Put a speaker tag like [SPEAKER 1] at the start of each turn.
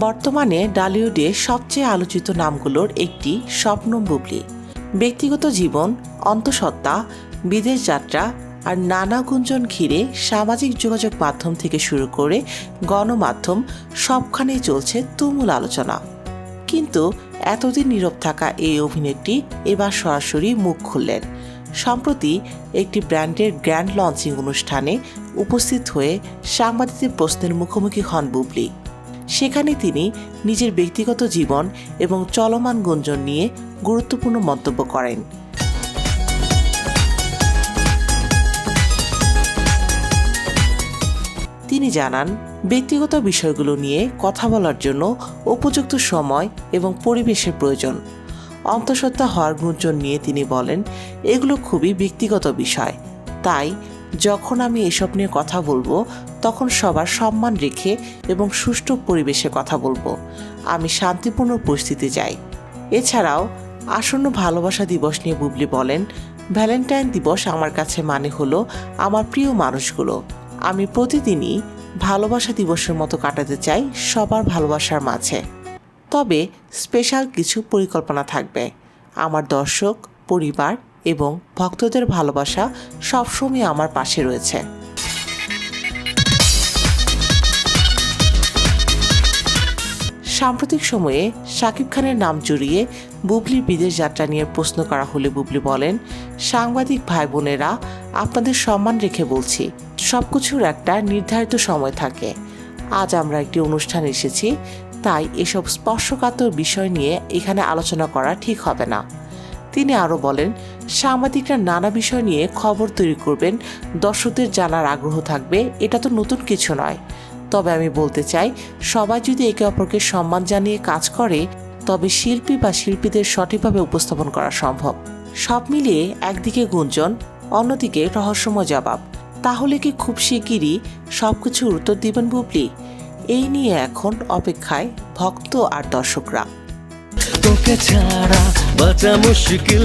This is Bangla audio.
[SPEAKER 1] বর্তমানে ডালিউডে সবচেয়ে আলোচিত নামগুলোর একটি শবনম বুবলি। ব্যক্তিগত জীবন, অন্তঃসত্ত্বা, বিদেশ যাত্রা আর নানা গুঞ্জন ঘিরে সামাজিক যোগাযোগ মাধ্যম থেকে শুরু করে গণমাধ্যম সবখানেই চলছে তুমুল আলোচনা। কিন্তু এতদিন নীরব থাকা এই অভিনেত্রী এবার সরাসরি মুখ খুললেন। সম্প্রতি একটি ব্র্যান্ডের গ্র্যান্ড লঞ্চিং অনুষ্ঠানে উপস্থিত হয়ে সাংবাদিকদের প্রশ্নের মুখোমুখি হন বুবলি। সেখানে তিনি নিজের ব্যক্তিগত জীবন এবং চলমান গুঞ্জন নিয়ে গুরুত্বপূর্ণ মন্তব্য করেন। তিনি জানান, ব্যক্তিগত বিষয়গুলো নিয়ে কথা বলার জন্য উপযুক্ত সময় এবং পরিবেশের প্রয়োজন। অন্তঃসত্ত্বা হওয়ার গুঞ্জন নিয়ে তিনি বলেন, এগুলো খুবই ব্যক্তিগত বিষয়, তাই যখন আমি এসব নিয়ে কথা বলবো তখন সবার সম্মান রেখে এবং সুষ্ঠু পরিবেশে কথা বলবো। আমি শান্তিপূর্ণ পরিস্থিতি চাই। এছাড়াও আসন্ন ভালোবাসা দিবস নিয়ে বুবলি বলেন, ভ্যালেন্টাইন দিবস আমার কাছে মানে হলো আমার প্রিয় মানুষগুলো। আমি প্রতিদিনই ভালোবাসা দিবসের মতো কাটাতে চাই সবার ভালোবাসার মাঝে। তবে স্পেশাল কিছু পরিকল্পনা থাকবে। আমার দর্শক, পরিবার এবং ভক্তদের ভালোবাসা সবসময় আমার পাশে রয়েছে। সাম্প্রতিক সময়ে শাকিব খানের নাম জড়িয়ে বুবলির বিদেশ যাত্রা নিয়ে প্রশ্ন করা হলে বুবলি বলেন, সাংবাদিক ভাই বোনেরা, আপনাদের সম্মান রেখে বলছি, সবকিছুর একটা নির্ধারিত সময় থাকে। আজ আমরা একটি অনুষ্ঠানে এসেছি, তাই এসব স্পর্শকাতর বিষয় নিয়ে এখানে আলোচনা করা ঠিক হবে না। তিনি আরও বলেন, সাংবাদিকরা নানা বিষয় নিয়ে খবর তৈরি করবেন, দর্শকদের জানার আগ্রহ থাকবে, এটা তো নতুন কিছু নয়। তবে আমি বলতে চাই, সবাই যদি একে অপরকে সম্মান জানিয়ে কাজ করে তবে শিল্পী বা শিল্পীদের সঠিকভাবে উপস্থাপন করা সম্ভব। সব মিলিয়ে একদিকে গুঞ্জন, অন্যদিকে রহস্যময় জবাব। তাহলে কি খুব শিগগিরই সবকিছুর উত্তর দিবেন বুবলি? এই নিয়ে এখন অপেক্ষায় ভক্ত আর দর্শকরা।
[SPEAKER 2] তোকে ছাড়া বাঁচা মুশকিল।